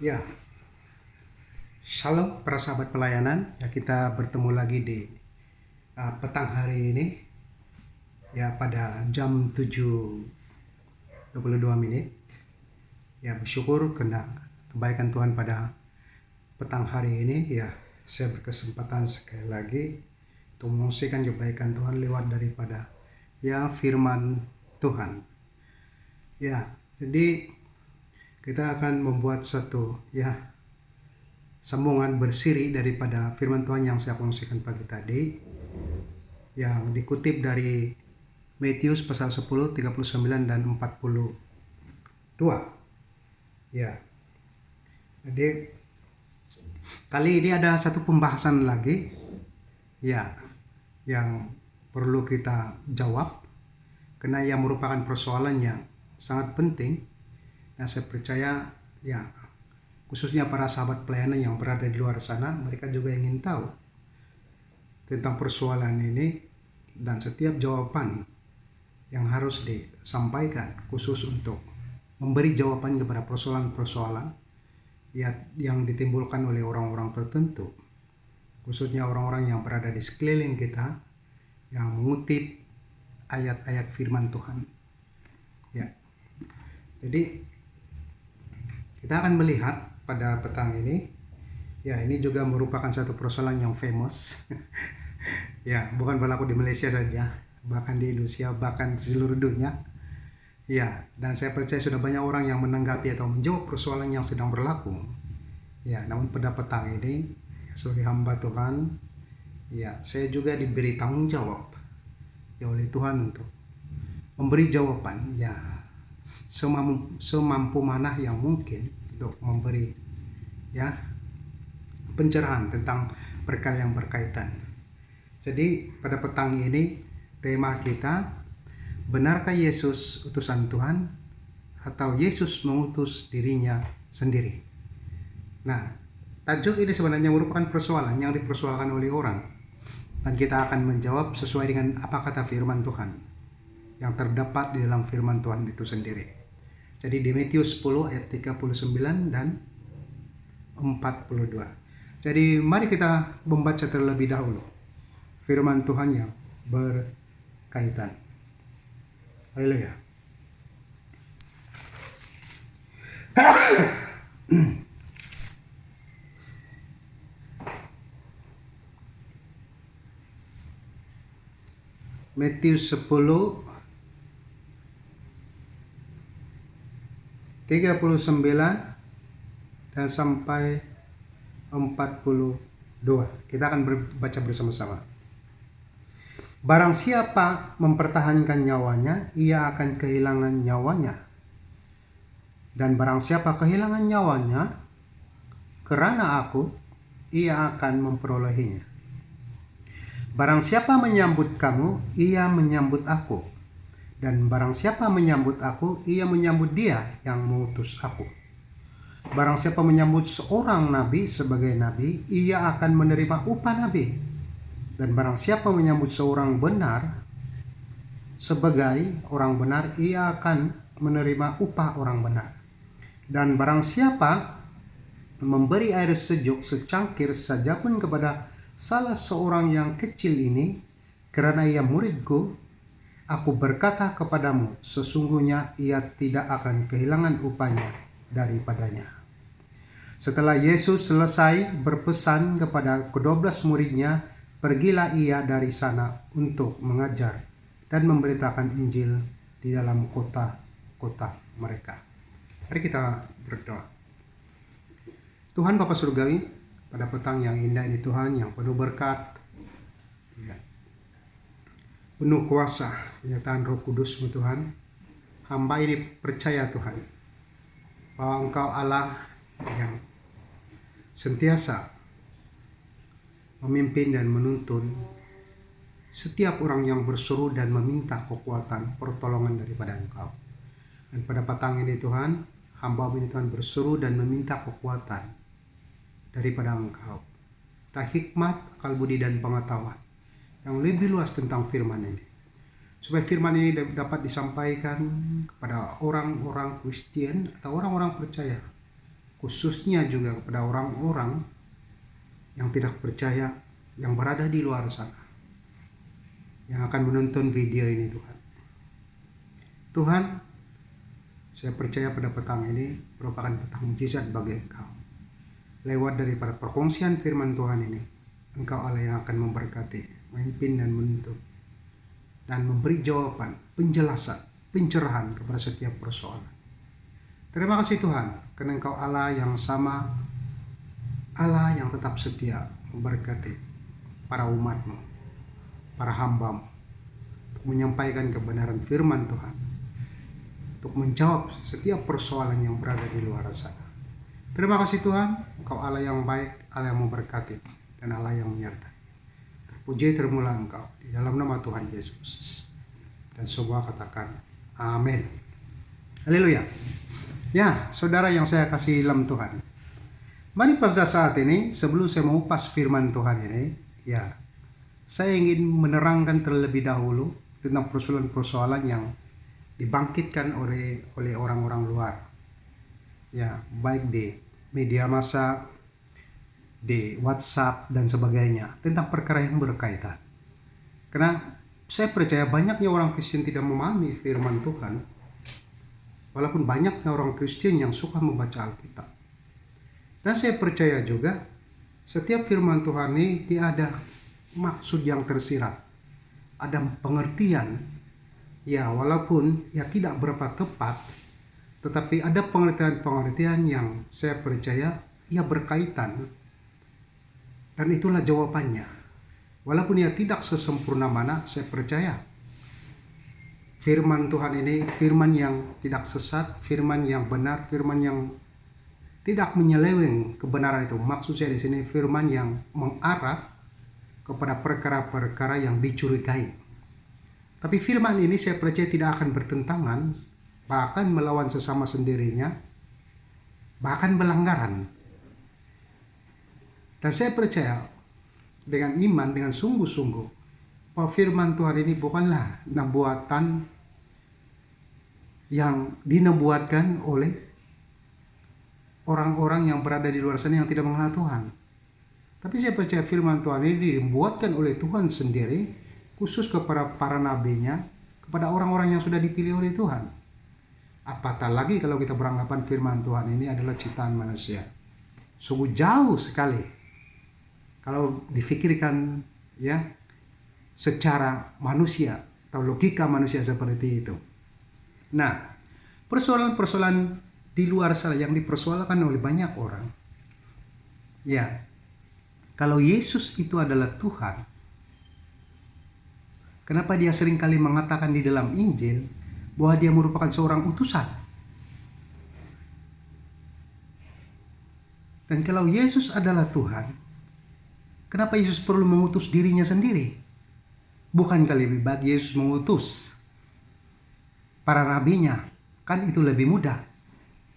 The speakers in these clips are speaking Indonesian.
Ya, shalom para sahabat pelayanan. Ya, kita bertemu lagi di petang hari ini. Ya, pada jam 7:22. Ya, bersyukur karena kebaikan Tuhan pada petang hari ini. Ya, saya berkesempatan sekali lagi untuk mengungsikan kebaikan Tuhan lewat daripada firman Tuhan. Ya, jadi kita akan membuat satu sambungan bersiri daripada firman Tuhan yang saya kongsikan pagi tadi, yang dikutip dari Matius pasal 10, 39 dan 42. Ya. Jadi kali ini ada satu pembahasan lagi yang perlu kita jawab, karena yang merupakan persoalan yang sangat penting. Nah, saya percaya khususnya para sahabat pelayanan yang berada di luar sana, mereka juga ingin tahu tentang persoalan ini, dan setiap jawaban yang harus disampaikan khusus untuk memberi jawaban kepada persoalan-persoalan yang ditimbulkan oleh orang-orang tertentu, khususnya orang-orang yang berada di sekeliling kita yang mengutip ayat-ayat firman Tuhan. Ya. Jadi kita akan melihat pada petang ini, ini juga merupakan satu persoalan yang famous. Ya, bukan berlaku di Malaysia saja, bahkan di Indonesia, bahkan di seluruh dunia. Ya, dan saya percaya sudah banyak orang yang menanggapi atau menjawab persoalan yang sedang berlaku. Ya, namun pada petang ini, sebagai hamba Tuhan, saya juga diberi tanggung jawab oleh Tuhan untuk memberi jawaban semampu mana yang mungkin untuk memberi pencerahan tentang perkara yang berkaitan. Jadi pada petang ini tema kita, benarkah Yesus utusan Tuhan atau Yesus mengutus dirinya sendiri? Nah, tajuk ini sebenarnya merupakan persoalan yang dipersoalkan oleh orang, dan kita akan menjawab sesuai dengan apa kata firman Tuhan yang terdapat di dalam firman Tuhan itu sendiri. Jadi di Matius 10 ayat 39 dan 42. Jadi mari kita membaca terlebih dahulu firman Tuhan yang berkaitan. Haleluya. Matius 10 39 dan sampai 42. Kita akan baca bersama-sama. Barang siapa mempertahankan nyawanya, ia akan kehilangan nyawanya. Dan barang siapa kehilangan nyawanya kerana aku, ia akan memperolehinya. Barang siapa menyambut kamu, ia menyambut aku. Dan barang siapa menyambut aku, ia menyambut dia yang mengutus aku. Barang siapa menyambut seorang nabi sebagai nabi, ia akan menerima upah nabi. Dan barang siapa menyambut seorang benar sebagai orang benar, ia akan menerima upah orang benar. Dan barang siapa memberi air sejuk secangkir saja pun kepada salah seorang yang kecil ini, kerana ia muridku, aku berkata kepadamu, sesungguhnya ia tidak akan kehilangan upahnya daripadanya. Setelah Yesus selesai berpesan kepada ke-12 muridnya, pergilah ia dari sana untuk mengajar dan memberitakan Injil di dalam kota-kota mereka. Mari kita berdoa. Tuhan Bapa Surgawi, pada petang yang indah ini Tuhan, yang penuh berkat, penuh kuasa, penyertaan Roh Kudus-Mu Tuhan, hamba ini percaya Tuhan, bahwa Engkau Allah yang sentiasa memimpin dan menuntun setiap orang yang berseru dan meminta kekuatan pertolongan daripada Engkau. Dan pada petang ini Tuhan, hamba ini Tuhan berseru dan meminta kekuatan daripada Engkau, tak hikmat, akal budi dan pengetahuan yang lebih luas tentang firman ini, supaya firman ini dapat disampaikan kepada orang-orang Kristen atau orang-orang percaya, khususnya juga kepada orang-orang yang tidak percaya yang berada di luar sana, yang akan menonton video ini Tuhan. Tuhan, saya percaya pada petang ini merupakan petang mujizat bagi Engkau. Lewat daripada perkongsian firman Tuhan ini, Engkau Allah yang akan memberkati, memimpin dan menuntun, dan memberi jawaban, penjelasan, pencerahan kepada setiap persoalan. Terima kasih Tuhan, karena Engkau Allah yang sama, Allah yang tetap setia memberkati para umat-Mu, para hamba-Mu, untuk menyampaikan kebenaran firman Tuhan, untuk menjawab setiap persoalan yang berada di luar sana. Terima kasih Tuhan, Engkau Allah yang baik, Allah yang memberkati, dan Allah yang menyertai. Terpuji termula Engkau, di dalam nama Tuhan Yesus. Dan semua katakan, amin. Haleluya. Ya, saudara yang saya kasih dalam Tuhan, mari pada saat ini, sebelum saya mengupas firman Tuhan ini, ya, saya ingin menerangkan terlebih dahulu tentang persoalan-persoalan yang dibangkitkan oleh orang-orang luar, ya, baik di media massa, di WhatsApp dan sebagainya, tentang perkara yang berkaitan. Karena saya percaya banyaknya orang Kristen tidak memahami firman Tuhan, walaupun banyaknya orang Kristen yang suka membaca Alkitab. Dan saya percaya juga setiap firman Tuhan ini dia ada maksud yang tersirat, ada pengertian. Ya, walaupun ya tidak berapa tepat, tetapi ada pengertian-pengertian yang saya percaya ia berkaitan. Dan itulah jawabannya. Walaupun ia tidak sesempurna mana, saya percaya firman Tuhan ini firman yang tidak sesat, firman yang benar, firman yang tidak menyeleweng kebenaran itu. Maksud saya di sini firman yang mengarah kepada perkara-perkara yang dicurigai. Tapi firman ini saya percaya tidak akan bertentangan, bahkan melawan sesama sendirinya, bahkan pelanggaran. Dan saya percaya dengan iman, dengan sungguh-sungguh, bahwa firman Tuhan ini bukanlah nubuatan yang dinubuatkan oleh orang-orang yang berada di luar sana yang tidak mengenal Tuhan. Tapi saya percaya firman Tuhan ini dibuatkan oleh Tuhan sendiri, khusus kepada para nabinya, kepada orang-orang yang sudah dipilih oleh Tuhan. Apatah lagi kalau kita beranggapan firman Tuhan ini adalah ciptaan manusia. Sungguh jauh sekali kalau difikirkan ya secara manusia atau logika manusia seperti itu. Nah, persoalan-persoalan di luar sana yang dipersoalkan oleh banyak orang, ya, kalau Yesus itu adalah Tuhan, kenapa dia seringkali mengatakan di dalam Injil bahwa dia merupakan seorang utusan? Dan kalau Yesus adalah Tuhan, kenapa Yesus perlu mengutus dirinya sendiri? Bukankah lebih baik Yesus mengutus para nabinya? Kan itu lebih mudah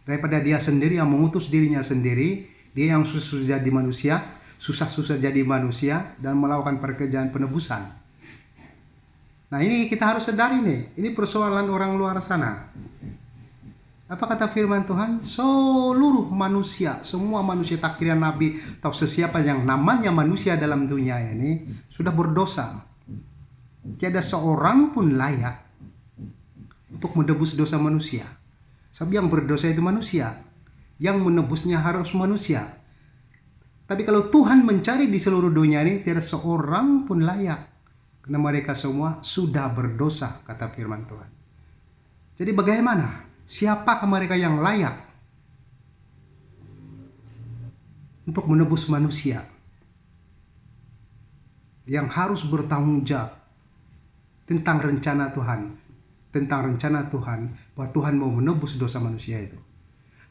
daripada dia sendiri yang mengutus dirinya sendiri, dia yang susah jadi manusia, susah-susah jadi manusia dan melakukan pekerjaan penebusan. Nah, ini kita harus sadari nih, ini persoalan orang luar sana. Apa kata firman Tuhan? Seluruh manusia, semua manusia tak kira nabi atau sesiapa yang namanya manusia dalam dunia ini sudah berdosa. Tiada seorang pun layak untuk menebus dosa manusia. Sebab yang berdosa itu manusia, yang menebusnya harus manusia. Tapi kalau Tuhan mencari di seluruh dunia ini, tiada seorang pun layak. Karena mereka semua sudah berdosa, kata firman Tuhan. Jadi bagaimana? Siapakah mereka yang layak untuk menebus manusia? Yang harus bertanggung jawab tentang rencana Tuhan. Tentang rencana Tuhan, bahwa Tuhan mau menebus dosa manusia itu.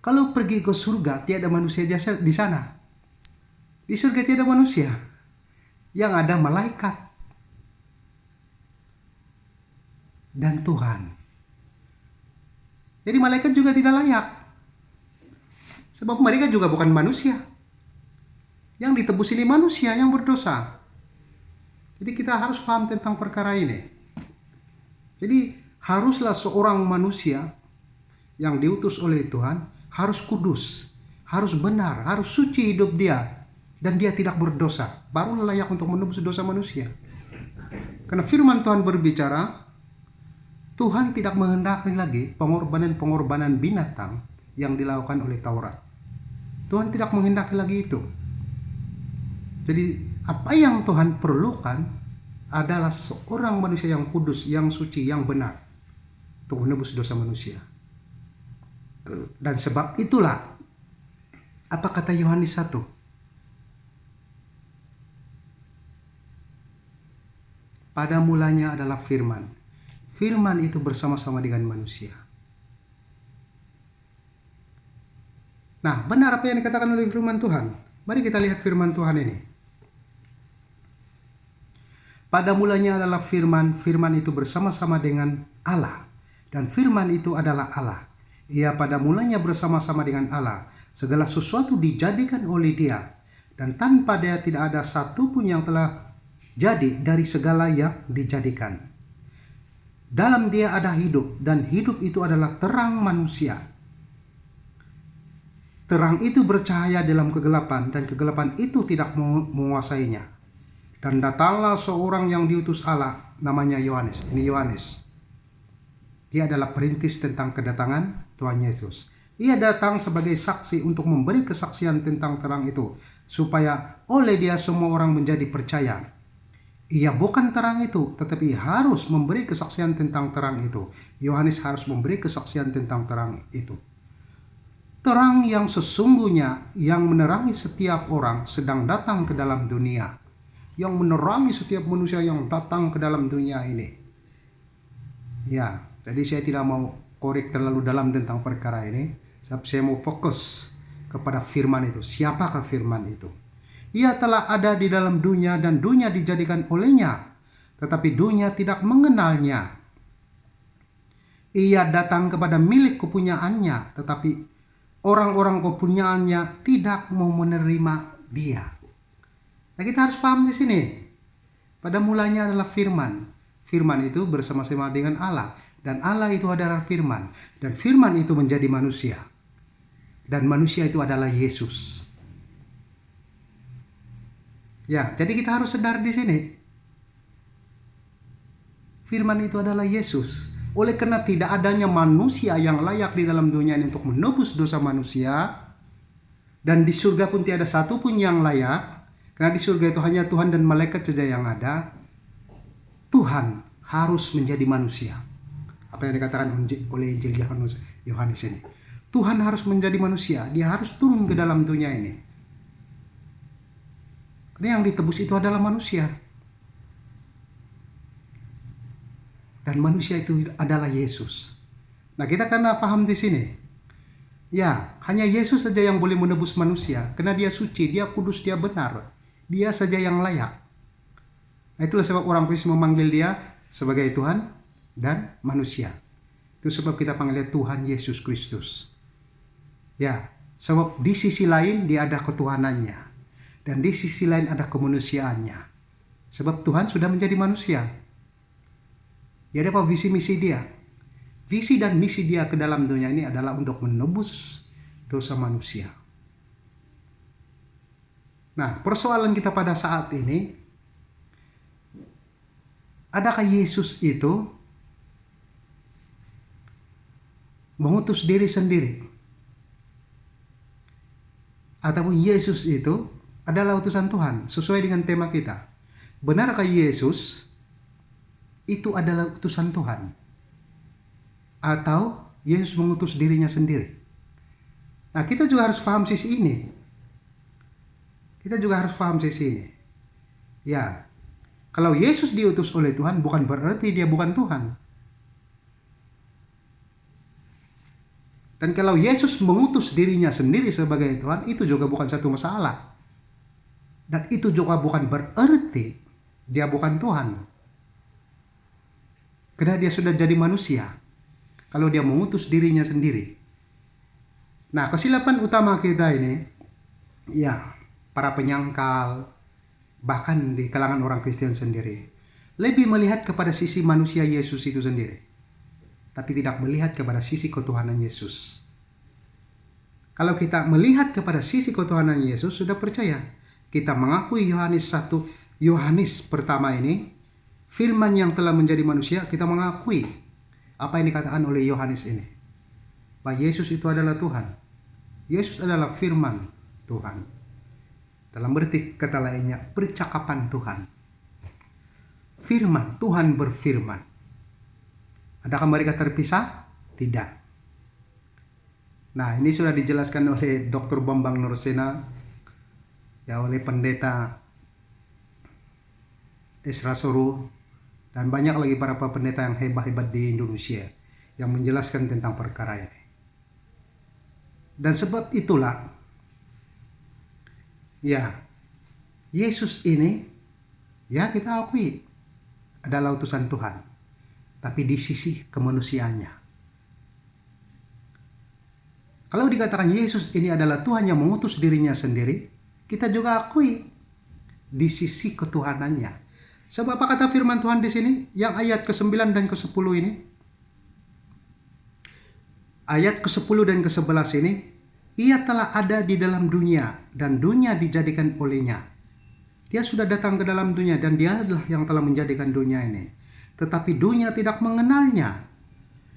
Kalau pergi ke surga, tiada manusia di sana. Di surga tiada manusia. Yang ada malaikat dan Tuhan. Jadi malaikat juga tidak layak. Sebab mereka juga bukan manusia. Yang ditebus ini manusia yang berdosa. Jadi kita harus paham tentang perkara ini. Jadi haruslah seorang manusia yang diutus oleh Tuhan harus kudus. harus benar, harus suci hidup dia, dan dia tidak berdosa, baru layak untuk menebus dosa manusia. Karena firman Tuhan berbicara, Tuhan tidak menghendaki lagi pengorbanan-pengorbanan binatang yang dilakukan oleh Taurat. Tuhan tidak menghendaki lagi itu. Jadi apa yang Tuhan perlukan adalah seorang manusia yang kudus, yang suci, yang benar untuk menebus dosa manusia. Dan sebab itulah, apa kata Yohanes 1? Pada mulanya adalah firman. Firman itu bersama-sama dengan manusia. Nah, benar apa yang dikatakan oleh firman Tuhan? Mari kita lihat firman Tuhan ini. Pada mulanya adalah firman, firman itu bersama-sama dengan Allah, dan firman itu adalah Allah. Ia pada mulanya bersama-sama dengan Allah. Segala sesuatu dijadikan oleh Dia, dan tanpa Dia tidak ada satupun yang telah jadi dari segala yang dijadikan. Dalam Dia ada hidup, dan hidup itu adalah terang manusia. Terang itu bercahaya dalam kegelapan, dan kegelapan itu tidak menguasainya. Dan datanglah seorang yang diutus Allah, namanya Yohanes. Ini Yohanes. Dia adalah perintis tentang kedatangan Tuhan Yesus. Ia datang sebagai saksi untuk memberi kesaksian tentang terang itu, supaya oleh Dia semua orang menjadi percaya. Ia bukan terang itu, tetapi harus memberi kesaksian tentang terang itu. Yohanes harus memberi kesaksian tentang terang itu. Terang yang sesungguhnya yang menerangi setiap orang sedang datang ke dalam dunia. Yang menerangi setiap manusia yang datang ke dalam dunia ini. Ya, jadi saya tidak mau korek terlalu dalam tentang perkara ini. Saya mau fokus kepada firman itu. Siapakah firman itu? Ia telah ada di dalam dunia dan dunia dijadikan olehnya, tetapi dunia tidak mengenalnya. Ia datang kepada milik kepunyaannya, tetapi orang-orang kepunyaannya tidak mau menerima Dia. Nah, kita harus paham di sini. Pada mulanya adalah firman. Firman itu bersama-sama dengan Allah, dan Allah itu adalah firman, dan firman itu menjadi manusia. Dan manusia itu adalah Yesus. Ya, jadi kita harus sadar di sini. Firman itu adalah Yesus. Oleh karena tidak adanya manusia yang layak di dalam dunia ini untuk menebus dosa manusia, dan di surga pun tiada satupun yang layak. Karena di surga itu hanya Tuhan dan malaikat saja yang ada. Tuhan harus menjadi manusia. Apa yang dikatakan oleh Injil Yohanes ini. Tuhan harus menjadi manusia. Dia harus turun ke dalam dunia ini. Karena yang ditebus itu adalah manusia. Dan manusia itu adalah Yesus. Nah, kita karena paham di sini. Ya, hanya Yesus saja yang boleh menebus manusia. Karena Dia suci, Dia kudus, Dia benar. Dia saja yang layak. Nah, itulah sebab orang Kristen memanggil Dia sebagai Tuhan dan manusia. Itu sebab kita panggil Dia Tuhan Yesus Kristus. Ya, sebab di sisi lain Dia ada ketuhanannya, dan di sisi lain ada kemanusiaannya. Sebab Tuhan sudah menjadi manusia. Ya, ada apa visi misi Dia? Visi dan misi Dia ke dalam dunia ini adalah untuk menebus dosa manusia. Nah, persoalan kita pada saat ini, adakah Yesus itu mengutus diri sendiri? Ataupun Yesus itu adalah utusan Tuhan, sesuai dengan tema kita. Benarkah Yesus itu adalah utusan Tuhan? Atau Yesus mengutus dirinya sendiri? Nah, kita juga harus paham sisi ini. Ya, kalau Yesus diutus oleh Tuhan bukan berarti Dia bukan Tuhan. Dan kalau Yesus mengutus dirinya sendiri sebagai Tuhan, itu juga bukan satu masalah. Dan itu juga bukan berarti Dia bukan Tuhan. Karena Dia sudah jadi manusia. Kalau Dia mengutus dirinya sendiri. Nah, kesilapan utama kita ini, ya, para penyangkal, bahkan di kalangan orang Kristen sendiri, lebih melihat kepada sisi manusia Yesus itu sendiri, tapi tidak melihat kepada sisi ketuhanan Yesus. Kalau kita melihat kepada sisi ketuhanan Yesus, sudah percaya. Kita mengakui Yohanes pertama ini, firman yang telah menjadi manusia, kita mengakui apa yang dikatakan oleh Yohanes ini. Bahwa Yesus itu adalah Tuhan. Yesus adalah firman Tuhan. Dalam berarti kata lainnya, percakapan Tuhan. Firman, Tuhan berfirman. Adakah mereka terpisah? Tidak. Nah, ini sudah dijelaskan oleh Dr. Bambang Nursena, ya, oleh pendeta Esra Soru, dan banyak lagi para pendeta yang hebat-hebat di Indonesia yang menjelaskan tentang perkara ini. Dan sebab itulah, ya, Yesus ini, ya, kita akui adalah utusan Tuhan, tapi di sisi kemanusiaannya. Kalau dikatakan Yesus ini adalah Tuhan yang mengutus dirinya sendiri, kita juga akui di sisi ketuhanannya. Sebab apa kata firman Tuhan di sini? Yang ayat ke-9 dan ke-10 ini. Ayat ke-10 dan ke-11 ini, ia telah ada di dalam dunia dan dunia dijadikan olehnya. Dia sudah datang ke dalam dunia dan dia adalah yang telah menjadikan dunia ini. Tetapi dunia tidak mengenalnya.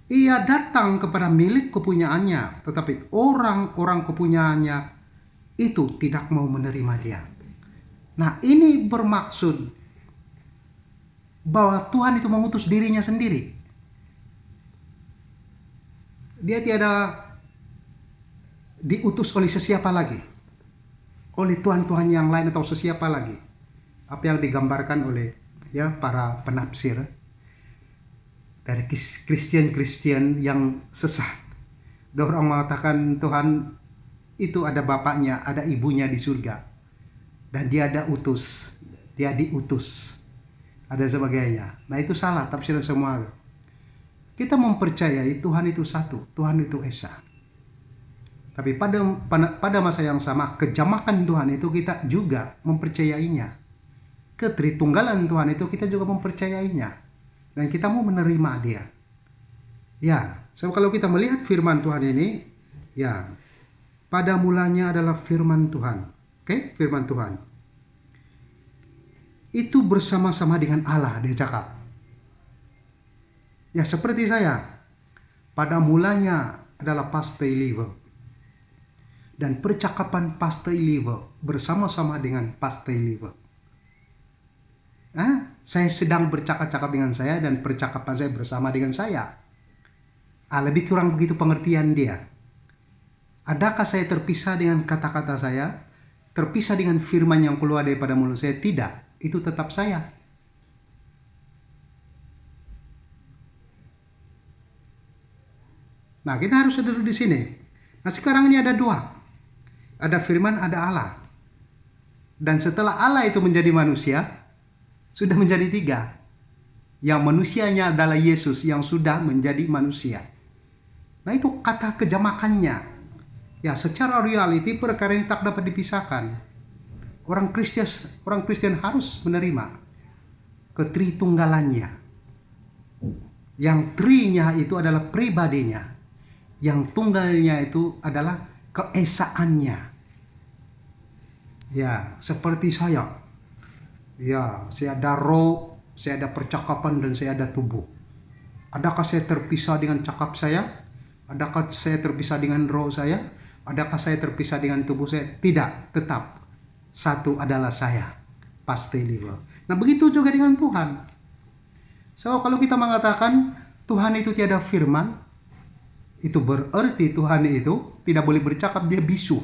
Ia datang kepada milik kepunyaannya, tetapi orang-orang kepunyaannya itu tidak mau menerima dia. Nah, ini bermaksud bahwa Tuhan itu mengutus dirinya sendiri. Dia tiada diutus oleh sesiapa lagi, oleh Tuhan-Tuhan yang lain atau sesiapa lagi. Apa yang digambarkan oleh, ya, para penafsir dari Kristen yang sesat. Orang mengatakan Tuhan itu ada bapaknya, ada ibunya di surga, dan dia ada utus, dia diutus, ada sebagainya. Nah, itu salah tafsiran semua. Kita mempercayai Tuhan itu satu, Tuhan itu esa. Tapi pada masa yang sama, kejamakan Tuhan itu kita juga mempercayainya. Ketritunggalan Tuhan itu kita juga mempercayainya. Dan kita mau menerima dia. Ya, so kalau kita melihat firman Tuhan ini, ya, pada mulanya adalah firman Tuhan. Oke, firman Tuhan. Itu bersama-sama dengan Allah, dia cakap. Ya, seperti saya. Pada mulanya adalah Pastor Live. Dan percakapan Pastor Live bersama-sama dengan Pastor Live. Saya sedang bercakap-cakap dengan saya dan percakapan saya bersama dengan saya. Lebih kurang begitu pengertian dia. Adakah saya terpisah dengan kata-kata saya? Terpisah dengan firman yang keluar daripada mulut saya? Tidak. Itu tetap saya. Nah, kita harus sadar di sini. Nah, sekarang ini ada dua. Ada firman, ada Allah. Dan setelah Allah itu menjadi manusia, sudah menjadi tiga. Yang manusianya adalah Yesus yang sudah menjadi manusia. Nah, itu kata kejamakannya. Ya, secara reality perkara ini tak dapat dipisahkan. Orang Kristen harus menerima ketritunggalannya. Yang trinya itu adalah pribadinya. Yang tunggalnya itu adalah keesaannya. Ya, seperti saya. Ya, saya ada roh, saya ada percakapan, dan saya ada tubuh. Adakah saya terpisah dengan cakap saya? Adakah saya terpisah dengan roh saya? Adakah saya terpisah dengan tubuh saya? Tidak, tetap. Satu adalah saya. Pasti live. Nah, begitu juga dengan Tuhan. So, kalau kita mengatakan Tuhan itu tiada firman, itu berarti Tuhan itu tidak boleh bercakap, dia bisu.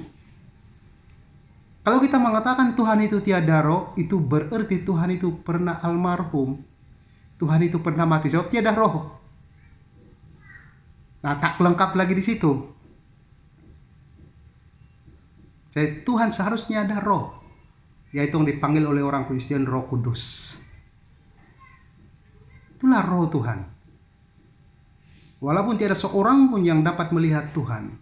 Kalau kita mengatakan Tuhan itu tiada roh, itu berarti Tuhan itu pernah almarhum. Tuhan itu pernah mati, sebab tiada roh. Nah, tak lengkap lagi di situ. Jadi Tuhan seharusnya ada roh, yaitu yang dipanggil oleh orang Kristen Roh Kudus. Itulah roh Tuhan. Walaupun tiada seorang pun yang dapat melihat Tuhan.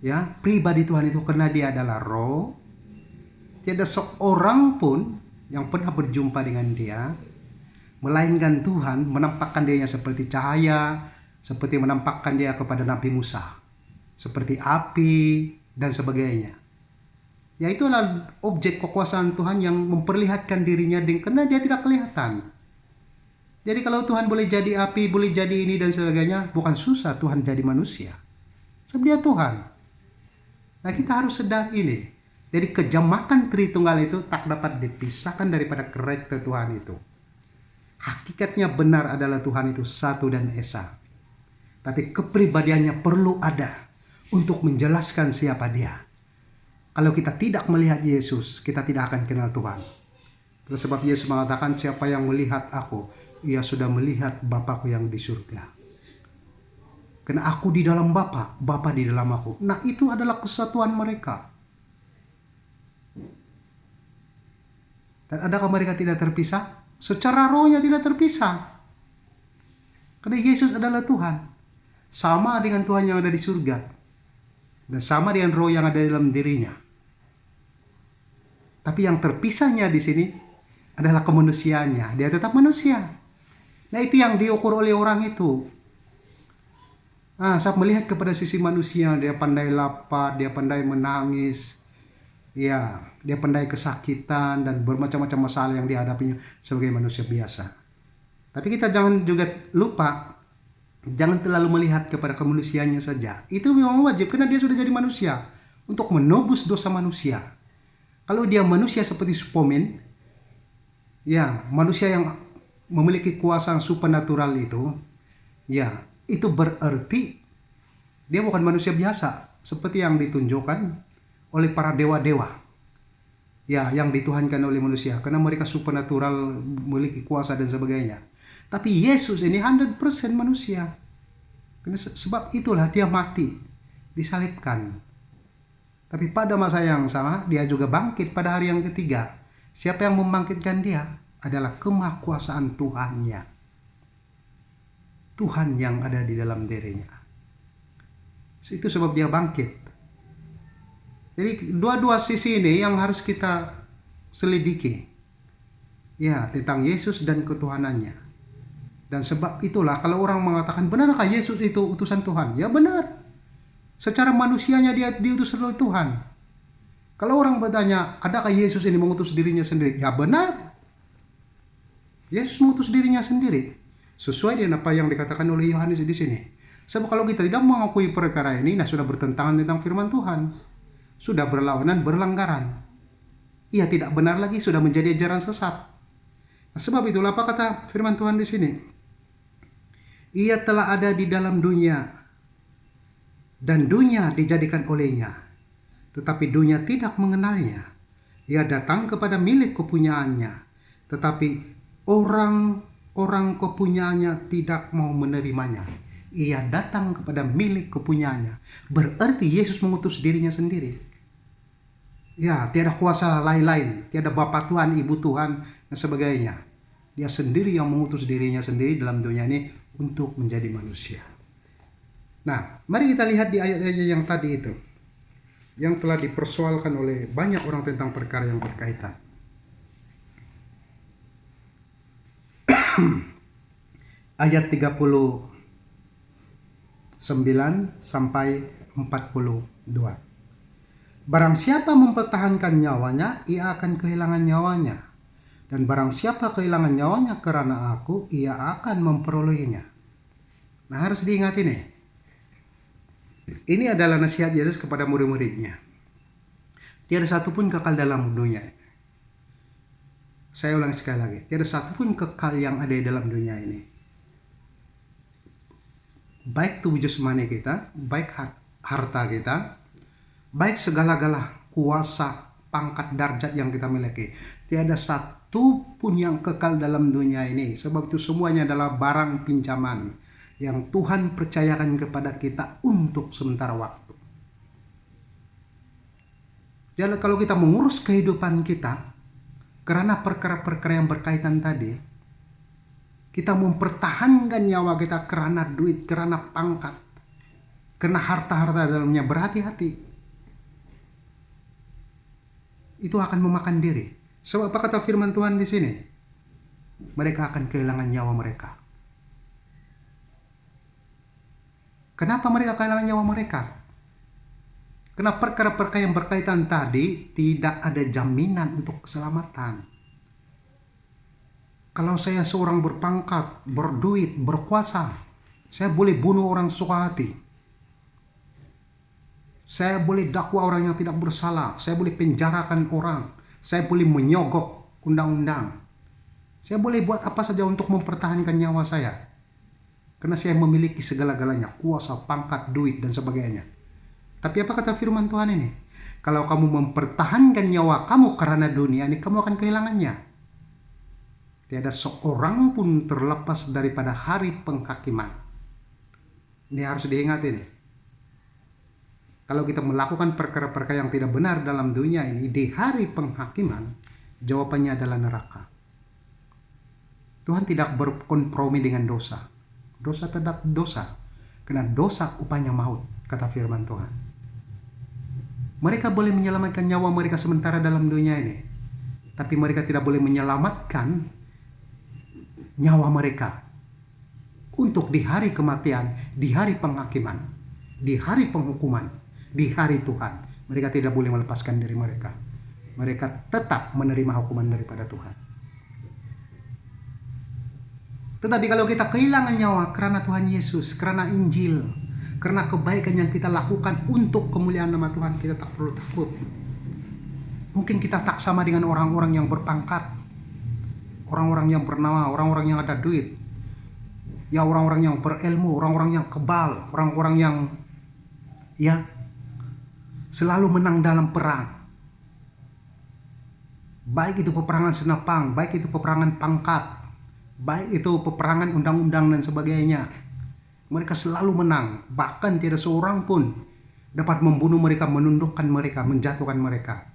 Ya, pribadi Tuhan itu karena dia adalah roh. Tiada seorang pun yang pernah berjumpa dengan dia, melainkan Tuhan menampakkan dirinya seperti cahaya, seperti menampakkan dia kepada Nabi Musa. seperti api dan sebagainya. Ya itulah objek kekuasaan Tuhan yang memperlihatkan dirinya karena dia tidak kelihatan. Jadi kalau Tuhan boleh jadi api, boleh jadi ini dan sebagainya, bukan susah Tuhan jadi manusia. Sebab dia Tuhan. Nah kita harus sedar ini. Jadi kejamakan Tritunggal itu tak dapat dipisahkan daripada karakter Tuhan itu. Hakikatnya benar adalah Tuhan itu satu dan esa. Tapi kepribadiannya perlu ada untuk menjelaskan siapa dia. Kalau kita tidak melihat Yesus, kita tidak akan kenal Tuhan. Terus sebab Yesus mengatakan, siapa yang melihat aku, ia sudah melihat Bapakku yang di surga. Karena aku di dalam Bapa, Bapa di dalam aku. Nah itu adalah kesatuan mereka. Dan adakah mereka tidak terpisah? Secara rohnya tidak terpisah. Karena Yesus adalah Tuhan. Sama dengan Tuhan yang ada di surga. Dan sama dengan roh yang ada dalam dirinya. Tapi yang terpisahnya di sini adalah kemanusiaannya. Dia tetap manusia. Nah itu yang diukur oleh orang itu. Saat melihat kepada sisi manusia, dia pandai lapar, dia pandai menangis. Ya, dia pandai kesakitan dan bermacam-macam masalah yang dihadapinya sebagai manusia biasa. Tapi kita jangan juga lupa, jangan terlalu melihat kepada kemanusiaannya saja. Itu memang wajib karena dia sudah jadi manusia untuk menebus dosa manusia. Kalau dia manusia seperti Superman, ya manusia yang memiliki kuasa supernatural itu, ya itu berarti dia bukan manusia biasa seperti yang ditunjukkan oleh para dewa-dewa, ya yang dituhankan oleh manusia karena mereka supernatural, memiliki kuasa dan sebagainya. Tapi Yesus ini 100% manusia. Karena sebab itulah dia mati, disalibkan. Tapi pada masa yang sama dia juga bangkit pada hari yang ketiga. Siapa yang membangkitkan dia? Adalah kemahakuasaan Tuhannya. Tuhan yang ada di dalam dirinya. Itu sebab dia bangkit. Jadi dua-dua sisi ini yang harus kita selidiki. Ya, tentang Yesus dan ketuhanannya. Dan sebab itulah kalau orang mengatakan, benarkah Yesus itu utusan Tuhan? Ya benar. Secara manusianya dia diutus oleh Tuhan. Kalau orang bertanya, adakah Yesus ini mengutus dirinya sendiri? Ya benar. Yesus mengutus dirinya sendiri. Sesuai dengan apa yang dikatakan oleh Yohanes di sini. Sebab kalau kita tidak mengakui perkara ini, sudah bertentangan tentang firman Tuhan. Sudah berlawanan, berlanggaran. Ia tidak benar lagi, sudah menjadi ajaran sesat. Nah, sebab itulah apa kata firman Tuhan di sini? Ia telah ada di dalam dunia, dan dunia dijadikan olehnya. Tetapi dunia tidak mengenalnya. Ia datang kepada milik kepunyaannya. Tetapi orang kepunyaannya tidak mau menerimanya. Ia datang kepada milik kepunyaannya. Berarti Yesus mengutus dirinya sendiri. Ya, tiada kuasa lain-lain. Tiada Bapa Tuhan, Ibu Tuhan, dan sebagainya. Dia sendiri yang mengutus dirinya sendiri dalam dunia ini untuk menjadi manusia. Nah, mari kita lihat di ayat-ayat yang tadi itu. Yang telah dipersoalkan oleh banyak orang tentang perkara yang berkaitan. Ayat 39 sampai 42. Barang siapa mempertahankan nyawanya, ia akan kehilangan nyawanya. Dan barang siapa kehilangan nyawanya karena aku, ia akan memperolehnya. Nah, harus diingat ini. Ini adalah nasihat Yesus kepada murid-muridnya. Tiada satupun kekal dalam dunia. Saya ulang sekali lagi. Tiada satupun kekal yang ada di dalam dunia ini. Baik tubuh jasmani kita, baik harta kita, baik segala-gala kuasa, pangkat, darjat yang kita miliki. Tiada satu pun yang kekal dalam dunia ini. Sebab itu semuanya adalah barang pinjaman yang Tuhan percayakan kepada kita untuk sementara waktu. Jadi kalau kita mengurus kehidupan kita, karena perkara-perkara yang berkaitan tadi, kita mempertahankan nyawa kita karena duit, karena pangkat, karena harta-harta dalamnya, berhati-hati. Itu akan memakan diri. Sebab apa kata firman Tuhan di sini? Mereka akan kehilangan nyawa mereka. Kenapa mereka kehilangan nyawa mereka? Karena perkara-perkara yang berkaitan tadi tidak ada jaminan untuk keselamatan. Kalau saya seorang berpangkat, berduit, berkuasa, saya boleh bunuh orang sesuka hati. Saya boleh dakwa orang yang tidak bersalah. Saya boleh penjarakan orang. Saya boleh menyogok undang-undang. Saya boleh buat apa saja untuk mempertahankan nyawa saya. Karena saya memiliki segala-galanya, kuasa, pangkat, duit, dan sebagainya. Tapi apa kata firman Tuhan ini? Kalau kamu mempertahankan nyawa kamu karena dunia ini, kamu akan kehilangannya. Tiada seorang pun terlepas daripada hari penghakiman. Ini harus diingat ini. Kalau kita melakukan perkara-perkara yang tidak benar dalam dunia ini, di hari penghakiman, jawabannya adalah neraka. Tuhan tidak berkompromi dengan dosa. Dosa tetap dosa. Karena dosa upahnya maut, kata firman Tuhan. Mereka boleh menyelamatkan nyawa mereka sementara dalam dunia ini. Tapi mereka tidak boleh menyelamatkan nyawa mereka untuk di hari kematian, di hari penghakiman, di hari penghukuman, di hari Tuhan. Mereka tidak boleh melepaskan diri mereka. Mereka tetap menerima hukuman daripada Tuhan. Tetapi kalau kita kehilangan nyawa karena Tuhan Yesus, karena Injil, karena kebaikan yang kita lakukan untuk kemuliaan nama Tuhan, kita tak perlu takut. Mungkin kita tak sama dengan orang-orang yang berpangkat, orang-orang yang bernama, orang-orang yang ada duit, ya orang-orang yang berilmu, orang-orang yang kebal, orang-orang yang ya selalu menang dalam perang. Baik itu peperangan senapang, baik itu peperangan pangkat, baik itu peperangan undang-undang dan sebagainya. Mereka selalu menang. Bahkan tidak seorang pun dapat membunuh mereka, menundukkan mereka, menjatuhkan mereka.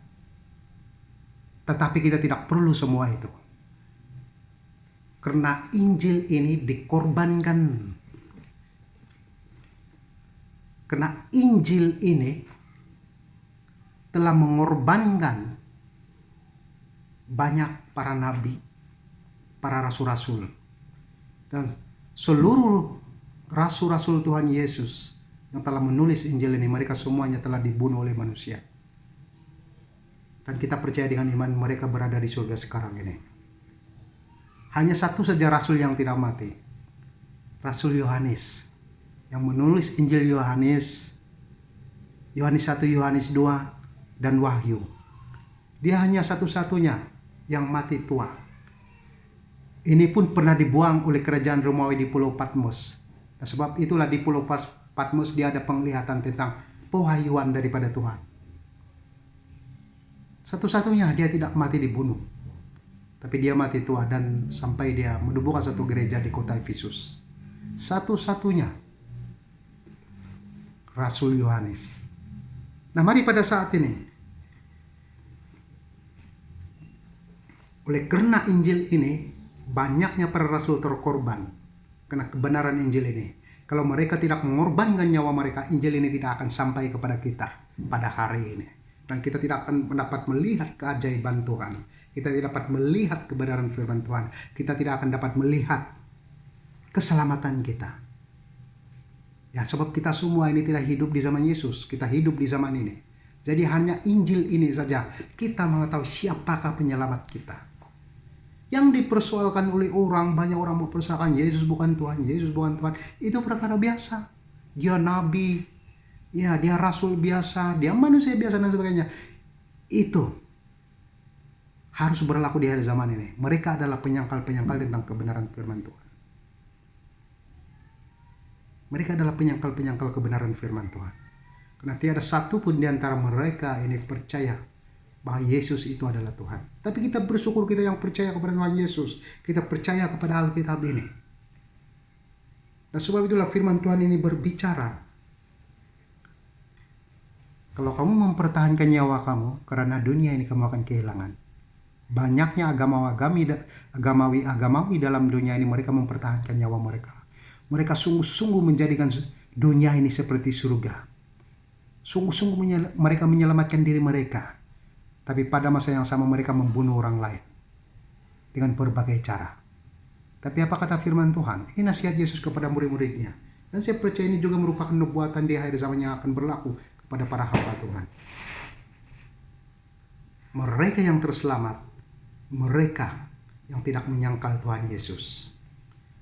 Tetapi kita tidak perlu semua itu. Karena Injil ini dikorbankan. Karena Injil ini telah mengorbankan banyak para nabi, para rasul-rasul, dan seluruh rasul-rasul Tuhan Yesus yang telah menulis Injil ini, mereka semuanya telah dibunuh oleh manusia. Dan kita percaya dengan iman mereka berada di surga sekarang ini. Hanya satu saja rasul yang tidak mati, Rasul Yohanes, yang menulis Injil Yohanes, Yohanes 1, Yohanes 2, dan Wahyu. Dia hanya satu-satunya yang mati tua. Ini pun pernah dibuang oleh kerajaan Romawi di Pulau Patmos. Nah, sebab itulah di Pulau Patmos dia ada penglihatan tentang pewahyuan daripada Tuhan. Satu-satunya dia tidak mati dibunuh, tapi dia mati tua dan sampai dia menubuhkan satu gereja di kota Efesus. Satu-satunya Rasul Yohanes. Nah, mari pada saat ini, oleh karena Injil ini, banyaknya para rasul terkorban karena kebenaran Injil ini. Kalau mereka tidak mengorbankan nyawa mereka, Injil ini tidak akan sampai kepada kita pada hari ini. Dan kita tidak akan dapat melihat keajaiban Tuhan. Kita tidak dapat melihat kebenaran firman Tuhan. Kita tidak akan dapat melihat keselamatan kita. Ya, sebab kita semua ini tidak hidup di zaman Yesus. Kita hidup di zaman ini. Jadi hanya Injil ini saja kita mengetahui siapakah penyelamat kita. Yang dipersoalkan oleh orang, banyak orang mempersoalkan Yesus bukan Tuhan, Yesus bukan Tuhan. Itu perkara biasa. Dia nabi, ya dia rasul biasa, dia manusia biasa dan sebagainya. Itu harus berlaku di hari zaman ini. Mereka adalah penyangkal-penyangkal tentang kebenaran firman Tuhan. Mereka adalah penyangkal-penyangkal kebenaran firman Tuhan. Karena tiada satu pun di antara mereka ini percaya bahwa Yesus itu adalah Tuhan. Tapi kita bersyukur kita yang percaya kepada Tuhan Yesus. Kita percaya kepada Alkitab ini. Dan sebab itulah firman Tuhan ini berbicara. Kalau kamu mempertahankan nyawa kamu, karena dunia ini kamu akan kehilangan. Banyaknya agamawi dalam dunia ini, mereka mempertahankan nyawa mereka. Mereka sungguh-sungguh menjadikan dunia ini seperti surga. Sungguh-sungguh mereka menyelamatkan diri mereka. Tapi pada masa yang sama mereka membunuh orang lain dengan berbagai cara. Tapi apa kata firman Tuhan? Ini nasihat Yesus kepada murid-muridnya. Dan saya percaya ini juga merupakan nubuatan di akhir zaman yang akan berlaku. kepada para hamba Tuhan. Mereka yang terselamat, mereka yang tidak menyangkal Tuhan Yesus,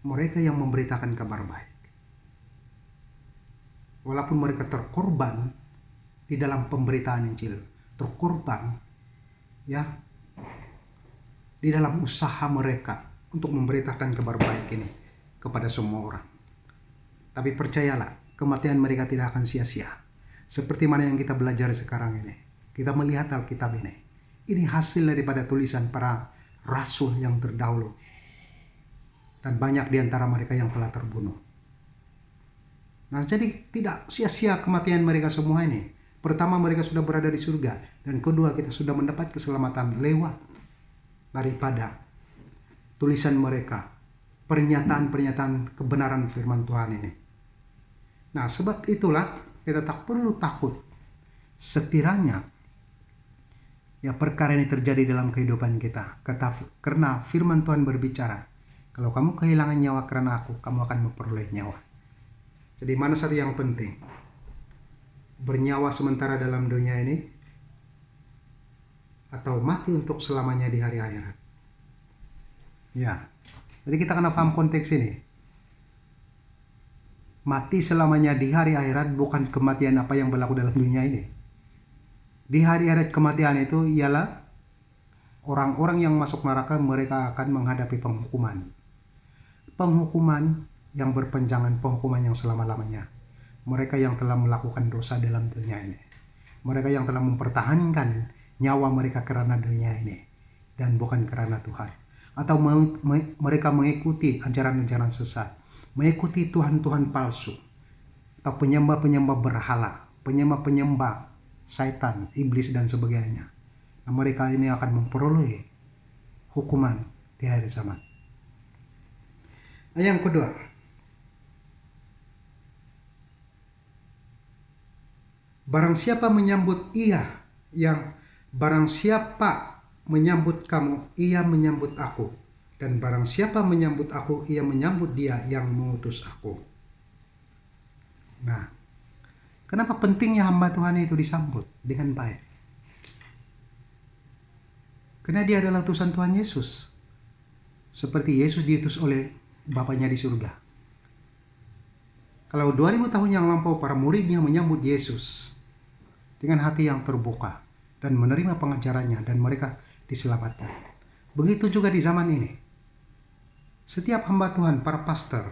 mereka yang memberitakan kabar baik. Walaupun mereka terkorban di dalam pemberitaan Injil, terkorban ya di dalam usaha mereka untuk memberitakan kabar baik ini kepada semua orang. Tapi percayalah, kematian mereka tidak akan sia-sia. Seperti mana yang kita belajar sekarang ini. Kita melihat Alkitab ini. Ini hasil daripada tulisan para rasul yang terdahulu. Dan banyak di antara mereka yang telah terbunuh. Nah, jadi tidak sia-sia kematian mereka semua ini. Pertama, mereka sudah berada di surga. Dan kedua, kita sudah mendapat keselamatan lewat daripada tulisan mereka. Pernyataan-pernyataan kebenaran firman Tuhan ini. Nah, sebab itulah kita tak perlu takut sekiranya ya perkara ini terjadi dalam kehidupan kita. Karena firman Tuhan berbicara, kalau kamu kehilangan nyawa karena aku, kamu akan memperoleh nyawa. Jadi mana satu yang penting? Bernyawa sementara dalam dunia ini atau mati untuk selamanya di hari akhirat? Ya. Jadi kita kena paham konteks ini. Mati selamanya di hari akhirat bukan kematian apa yang berlaku dalam dunia ini. Di hari akhirat kematian itu ialah orang-orang yang masuk neraka, mereka akan menghadapi penghukuman. Penghukuman yang berpanjangan, penghukuman yang selama-lamanya. Mereka yang telah melakukan dosa dalam dunia ini. Mereka yang telah mempertahankan nyawa mereka karena dunia ini. Dan bukan karena Tuhan. Atau mereka mengikuti ajaran-ajaran sesat, mengikuti Tuhan-Tuhan palsu, atau penyembah-penyembah berhala, penyembah-penyembah syaitan, iblis dan sebagainya. Nah, mereka ini akan memperoleh hukuman di akhir zaman. Nah, yang kedua, barang siapa menyambut menyambut kamu, ia menyambut aku. Dan barang siapa menyambut aku, ia menyambut dia yang mengutus aku. Nah, kenapa pentingnya hamba Tuhan itu disambut dengan baik? Karena dia adalah utusan Tuhan Yesus. Seperti Yesus diutus oleh Bapanya di surga. Kalau 2000 tahun yang lampau para muridnya menyambut Yesus dengan hati yang terbuka dan menerima pengajarannya, dan mereka diselamatkan. Begitu juga di zaman ini. Setiap hamba Tuhan, para pastor,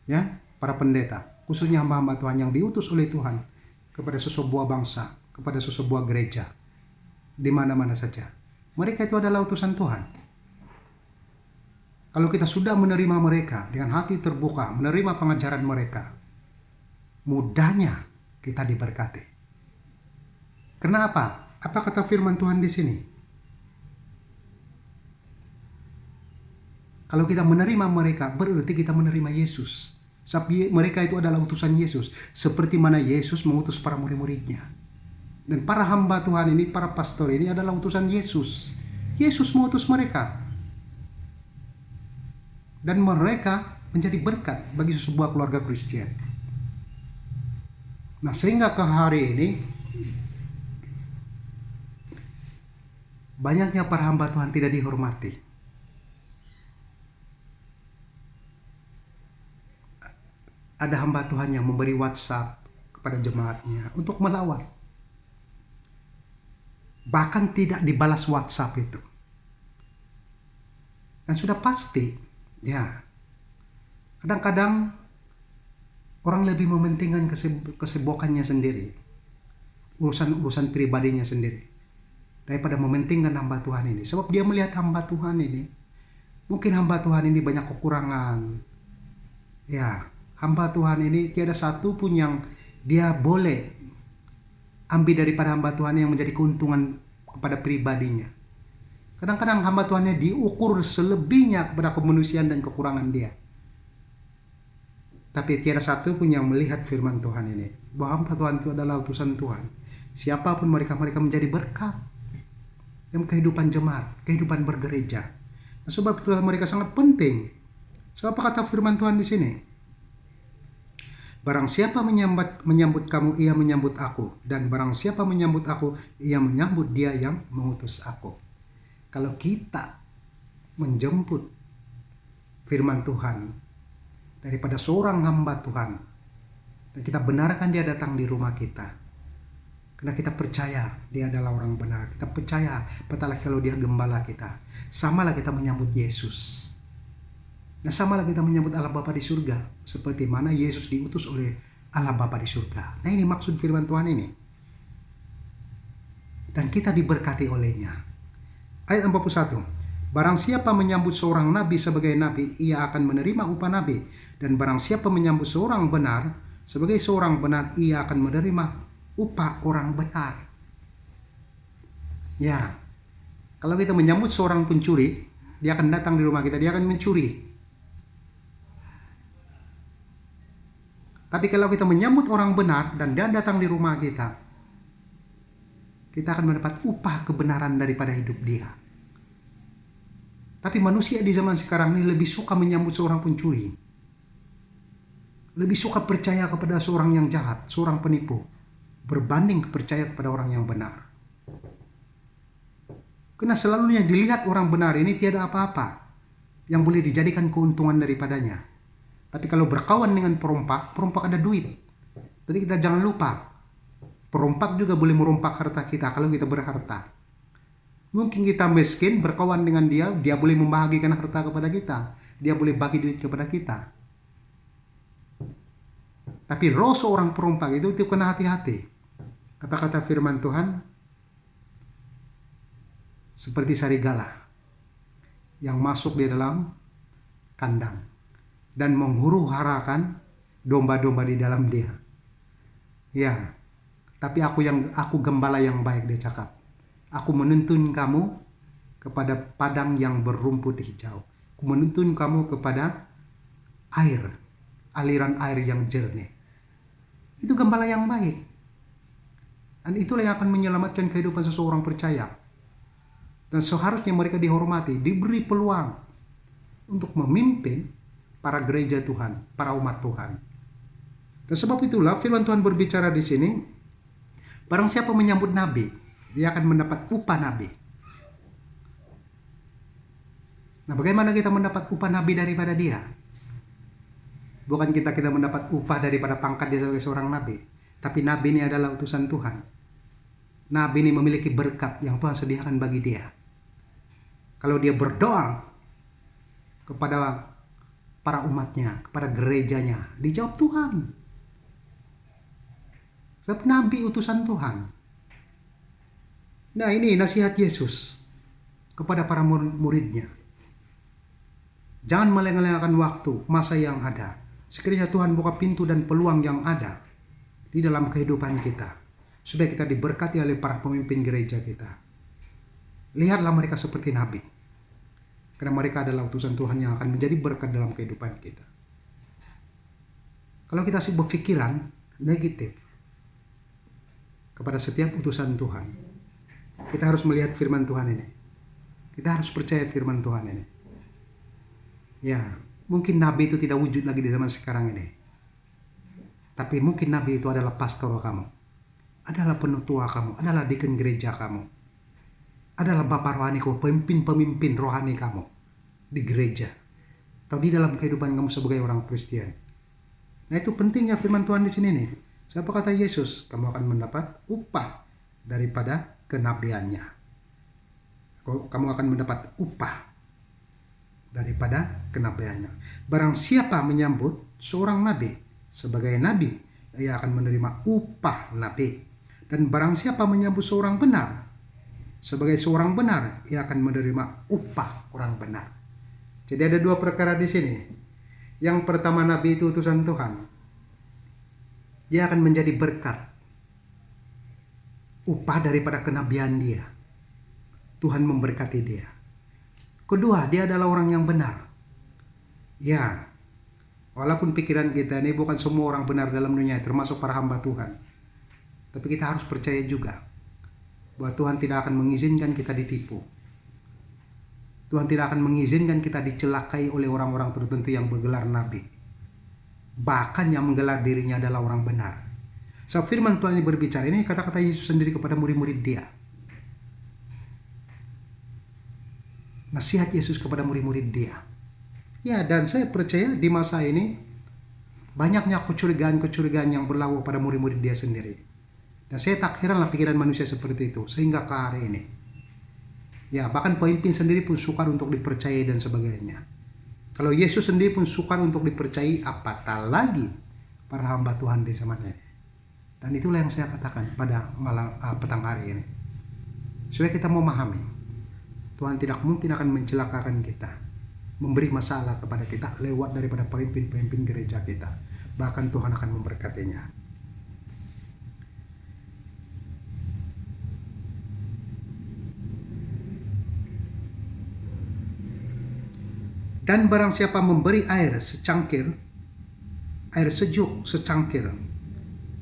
ya, para pendeta, khususnya hamba-hamba Tuhan yang diutus oleh Tuhan kepada sesebuah bangsa, kepada sesebuah gereja, di mana-mana saja. Mereka itu adalah utusan Tuhan. Kalau kita sudah menerima mereka dengan hati terbuka, menerima pengajaran mereka, mudahnya kita diberkati. Kenapa? Apa kata firman Tuhan di sini? Kalau kita menerima mereka, berarti kita menerima Yesus. Sebab mereka itu adalah utusan Yesus. Seperti mana Yesus mengutus para murid-muridnya. Dan para hamba Tuhan ini, para pastor ini adalah utusan Yesus. Yesus mengutus mereka. Dan mereka menjadi berkat bagi sebuah keluarga Kristen. Nah, sehingga ke hari ini, banyaknya para hamba Tuhan tidak dihormati. Ada hamba Tuhan yang memberi WhatsApp kepada jemaatnya untuk melawat. Bahkan tidak dibalas WhatsApp itu. Dan sudah pasti, ya, kadang-kadang orang lebih mementingkan kesibukannya sendiri, urusan-urusan pribadinya sendiri, daripada mementingkan hamba Tuhan ini. Sebab dia melihat hamba Tuhan ini, mungkin hamba Tuhan ini banyak kekurangan. Ya, hamba Tuhan ini tiada satu pun yang dia boleh ambil daripada hamba Tuhan yang menjadi keuntungan kepada pribadinya. Kadang-kadang hamba Tuhannya diukur selebihnya kepada kemanusiaan dan kekurangan dia. Tapi tiada satu pun yang melihat firman Tuhan ini, bahwa hamba Tuhan itu adalah utusan Tuhan. Siapapun mereka menjadi berkat dalam kehidupan jemaat, kehidupan bergereja. Nah, sebab itulah mereka sangat penting. Sebab apa kata firman Tuhan di sini? Barang siapa menyambut kamu, ia menyambut aku. Dan barang siapa menyambut aku, ia menyambut dia yang mengutus aku. Kalau kita menjemput firman Tuhan daripada seorang hamba Tuhan, dan kita benarkan dia datang di rumah kita, karena kita percaya dia adalah orang benar, kita percaya apalagi kalau dia gembala kita, samalah kita menyambut Yesus. Nah, samalah kita menyambut Allah Bapa di surga, seperti mana Yesus diutus oleh Allah Bapa di surga. Nah, ini maksud firman Tuhan ini. Dan kita diberkati olehnya. Ayat 41. Barang siapa menyambut seorang nabi sebagai nabi, ia akan menerima upah nabi. Dan barang siapa menyambut seorang benar sebagai seorang benar, ia akan menerima upah orang benar. Ya, kalau kita menyambut seorang pencuri, dia akan datang di rumah kita, dia akan mencuri. Tapi kalau kita menyambut orang benar dan dia datang di rumah kita, kita akan mendapat upah kebenaran daripada hidup dia. Tapi manusia di zaman sekarang ini lebih suka menyambut seorang pencuri. Lebih suka percaya kepada seorang yang jahat, seorang penipu, berbanding percaya kepada orang yang benar. Karena selalunya dilihat orang benar ini tiada apa-apa yang boleh dijadikan keuntungan daripadanya. Tapi kalau berkawan dengan perompak ada duit. Jadi kita jangan lupa, perompak juga boleh merompak harta kita kalau kita berharta. Mungkin kita miskin, berkawan dengan dia, dia boleh membagikan harta kepada kita. Dia boleh bagi duit kepada kita. Tapi roh seorang perompak itu kena hati-hati. Kata-kata firman Tuhan, seperti serigala yang masuk di dalam kandang dan menghuru-harakan domba-domba di dalam dia. Ya, tapi aku gembala yang baik, dia cakap. Aku menuntun kamu kepada padang yang berumput hijau. Aku menuntun kamu kepada air, aliran air yang jernih. Itu gembala yang baik. Dan itulah yang akan menyelamatkan kehidupan seseorang percaya. Dan seharusnya mereka dihormati, diberi peluang untuk memimpin para gereja Tuhan, para umat Tuhan. Dan sebab itulah firman Tuhan berbicara di sini, barang siapa menyambut nabi, dia akan mendapat upah nabi. Nah, bagaimana kita mendapat upah nabi daripada dia? Bukan kita mendapat upah daripada pangkat dia sebagai seorang nabi, tapi nabi ini adalah utusan Tuhan. Nabi ini memiliki berkat yang Tuhan sediakan bagi dia. Kalau dia berdoa kepada para umatnya, kepada gerejanya, dijawab Tuhan. Sebab nabi utusan Tuhan. Nah, ini nasihat Yesus kepada para muridnya. Jangan melengah-lengahkan waktu, masa yang ada. Sekiranya Tuhan buka pintu dan peluang yang ada di dalam kehidupan kita, supaya kita diberkati oleh para pemimpin gereja kita. Lihatlah mereka seperti nabi. Karena mereka adalah utusan Tuhan yang akan menjadi berkat dalam kehidupan kita. Kalau kita sih berpikiran negatif kepada setiap utusan Tuhan, kita harus melihat firman Tuhan ini. Kita harus percaya firman Tuhan ini. Ya, mungkin nabi itu tidak wujud lagi di zaman sekarang ini. Tapi mungkin nabi itu adalah pastor kamu, adalah penutua kamu, adalah deacon gereja kamu, adalah bapak rohani kamu, pemimpin rohani kamu di gereja atau di dalam kehidupan kamu sebagai orang Kristen. Nah, itu pentingnya firman Tuhan di sini nih. Siapa kata Yesus, kamu akan mendapat upah daripada kenabiannya. Kamu akan mendapat upah daripada kenabiannya. Barang siapa menyambut seorang nabi sebagai nabi, ia akan menerima upah nabi. Dan barang siapa menyambut seorang benar sebagai seorang benar, ia akan menerima upah orang benar. Jadi ada dua perkara di sini. Yang pertama, nabi itu utusan Tuhan. Dia akan menjadi berkat, upah daripada kenabian dia. Tuhan memberkati dia. Kedua, dia adalah orang yang benar. Ya, walaupun pikiran kita ini bukan semua orang benar dalam dunia, termasuk para hamba Tuhan. Tapi kita harus percaya juga bahwa Tuhan tidak akan mengizinkan kita ditipu. Tuhan tidak akan mengizinkan kita dicelakai oleh orang-orang tertentu yang bergelar nabi. bahkan yang menggelar dirinya adalah orang benar. So, firman Tuhan ini berbicara, ini kata-kata Yesus sendiri kepada murid-murid dia. Nasihat Yesus kepada murid-murid dia. Ya, dan saya percaya di masa ini banyaknya kecurigaan-kecurigaan yang berlaku pada murid-murid dia sendiri. Dan saya tak heranlah pikiran manusia seperti itu sehingga ke hari ini. Ya, bahkan pemimpin sendiri pun sukar untuk dipercayai dan sebagainya. Kalau Yesus sendiri pun sukar untuk dipercayai, apatah lagi para hamba Tuhan di zaman ini. Dan itulah yang saya katakan pada petang hari ini. Supaya kita memahami, Tuhan tidak mungkin akan mencelakakan kita, memberi masalah kepada kita lewat daripada pemimpin-pemimpin gereja kita. Bahkan Tuhan akan memberkatinya. Dan barang siapa memberi air sejuk secangkir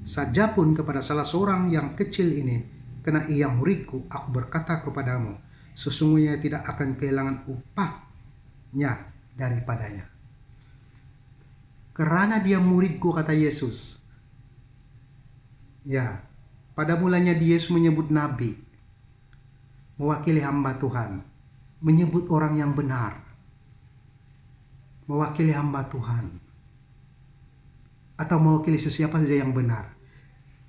saja pun kepada salah seorang yang kecil ini, karena ia muridku, aku berkata kepadamu, sesungguhnya tidak akan kehilangan upahnya daripadanya. Karena dia muridku, kata Yesus. Ya, pada mulanya Yesus menyebut nabi, mewakili hamba Tuhan, menyebut orang yang benar, mewakili hamba Tuhan, atau mewakili sesiapa saja yang benar.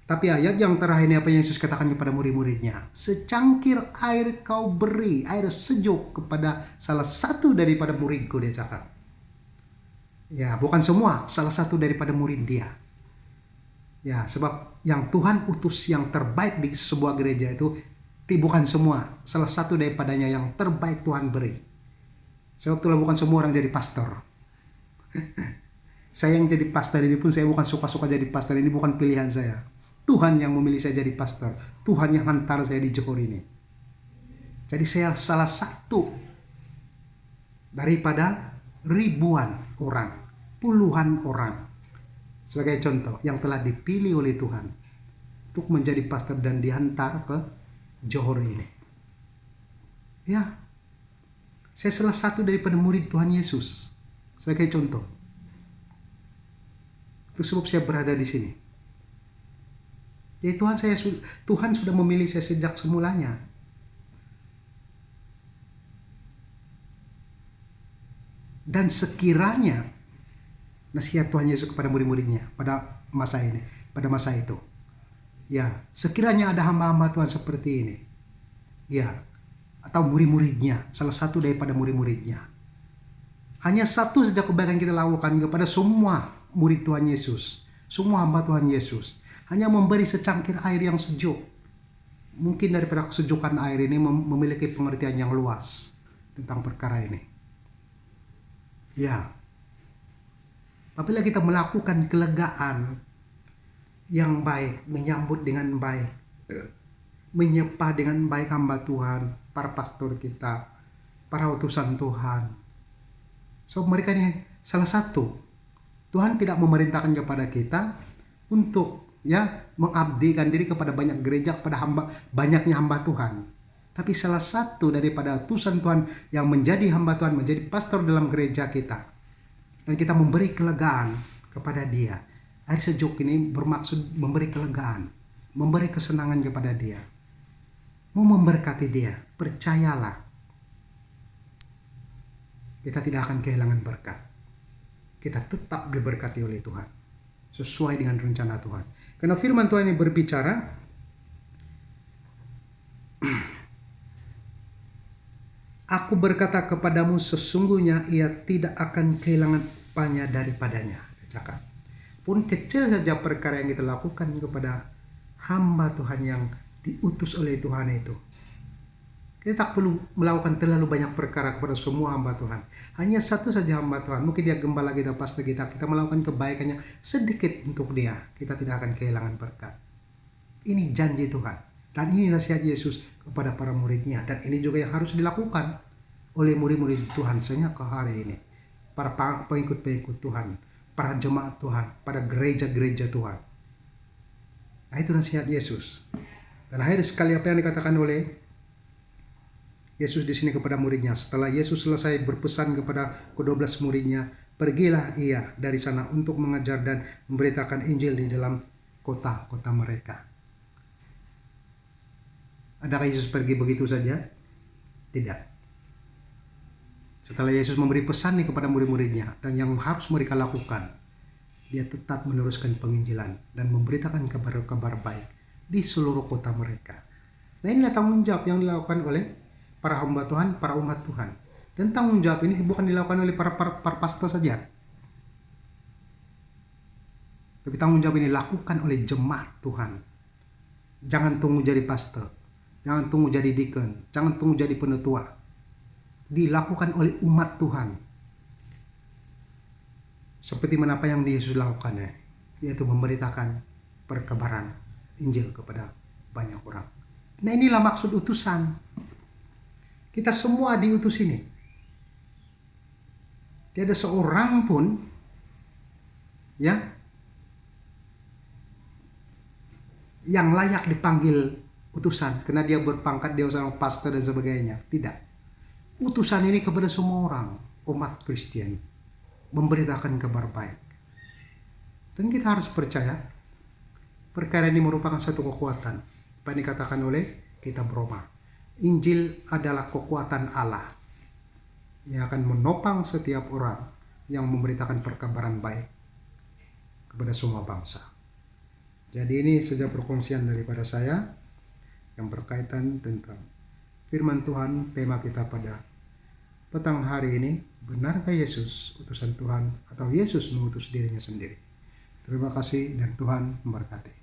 Tapi ayat yang terakhir ini apa yang Yesus katakan kepada murid-muridnya? Secangkir air kau beri, air sejuk kepada salah satu daripada muridku, dia cakap. Ya, bukan semua, salah satu daripada murid dia. Ya, sebab yang Tuhan utus yang terbaik di sebuah gereja itu bukan semua, salah satu daripadanya yang terbaik Tuhan beri. Sebab itulah bukan semua orang jadi pastor. Saya yang jadi pastor ini pun saya bukan suka-suka jadi pastor, ini bukan pilihan saya. Tuhan yang memilih saya jadi pastor. Tuhan yang hantar saya di Johor ini. Jadi saya salah satu daripada ribuan orang, puluhan orang, sebagai contoh, yang telah dipilih oleh Tuhan untuk menjadi pastor dan dihantar ke Johor ini. Ya, saya salah satu daripada murid Tuhan Yesus, sebagai contoh. Itu sebab saya berada di sini. Jadi Tuhan sudah memilih saya sejak semulanya. Dan sekiranya nasihat Tuhan Yesus kepada murid-muridnya pada masa ini, pada masa itu, ya, sekiranya ada hamba-hamba Tuhan seperti ini, ya, atau murid-muridnya, salah satu daripada murid-muridnya, hanya satu saja kebaikan kita lakukan kepada semua murid Tuhan Yesus, semua hamba Tuhan Yesus, hanya memberi secangkir air yang sejuk. Mungkin daripada kesejukan air ini memiliki pengertian yang luas tentang perkara ini. Ya, apabila kita melakukan kelegaan yang baik, menyambut dengan baik, menyapa dengan baik hamba Tuhan, para pastor kita, para utusan Tuhan. So, mereka ini salah satu. Tuhan tidak memerintahkan kepada kita untuk mengabdikan diri kepada banyak gereja, kepada banyaknya hamba Tuhan. Tapi salah satu daripada utusan Tuhan yang menjadi hamba Tuhan, menjadi pastor dalam gereja kita, dan kita memberi kelegaan kepada dia. Air sejuk ini bermaksud memberi kelegaan, memberi kesenangan kepada dia, mau memberkati dia. Percayalah, kita tidak akan kehilangan berkat. Kita tetap diberkati oleh Tuhan sesuai dengan rencana Tuhan. Karena firman Tuhan ini berbicara, aku berkata kepadamu, sesungguhnya ia tidak akan kehilangan upahnya daripadanya. Cakap. Pun kecil saja perkara yang kita lakukan kepada hamba Tuhan yang diutus oleh Tuhan itu. Kita tak perlu melakukan terlalu banyak perkara kepada semua hamba Tuhan. Hanya satu saja hamba Tuhan. Mungkin dia gembala kita, pastor kita. Kita melakukan kebaikannya sedikit untuk dia. Kita tidak akan kehilangan berkat. Ini janji Tuhan. Dan ini nasihat Yesus kepada para muridnya. Dan ini juga yang harus dilakukan oleh murid-murid Tuhan sehingga ke hari ini. Para pengikut-pengikut Tuhan. Para jemaat Tuhan. Para gereja-gereja Tuhan. Nah, itu nasihat Yesus. Dan akhir sekali apa yang dikatakan oleh Yesus di sini kepada muridnya. Setelah Yesus selesai berpesan kepada ke-12 muridnya, pergilah ia dari sana untuk mengajar dan memberitakan Injil di dalam kota-kota mereka. Adakah Yesus pergi begitu saja? Tidak. Setelah Yesus memberi pesan kepada murid-muridnya dan yang harus mereka lakukan, dia tetap meneruskan penginjilan dan memberitakan kabar-kabar baik di seluruh kota mereka. Nah, inilah tanggung jawab yang dilakukan oleh para hamba Tuhan, para umat Tuhan. Dan tanggung jawab ini bukan dilakukan oleh para pastor saja, tapi tanggung jawab ini dilakukan oleh jemaat Tuhan. Jangan tunggu jadi pastor, jangan tunggu jadi deacon, jangan tunggu jadi penetua. Dilakukan oleh umat Tuhan. Seperti apa yang Yesus lakukan, yaitu memberitakan perkabaran Injil kepada banyak orang. Nah, inilah maksud utusan. Kita semua diutus ini. Tiada seorang pun yang layak dipanggil utusan karena dia berpangkat, dia seorang pastor dan sebagainya. Tidak. Utusan ini kepada semua orang, umat Kristen, memberitakan kabar baik. Dan kita harus percaya perkara ini merupakan satu kekuatan. Apa yang dikatakan oleh kitab Roma. Injil adalah kekuatan Allah yang akan menopang setiap orang yang memberitakan perkabaran baik kepada semua bangsa. Jadi ini saja perkongsian daripada saya yang berkaitan tentang firman Tuhan. Tema kita pada petang hari ini, benarkah Yesus utusan Tuhan atau Yesus mengutus dirinya sendiri? Terima kasih dan Tuhan memberkati.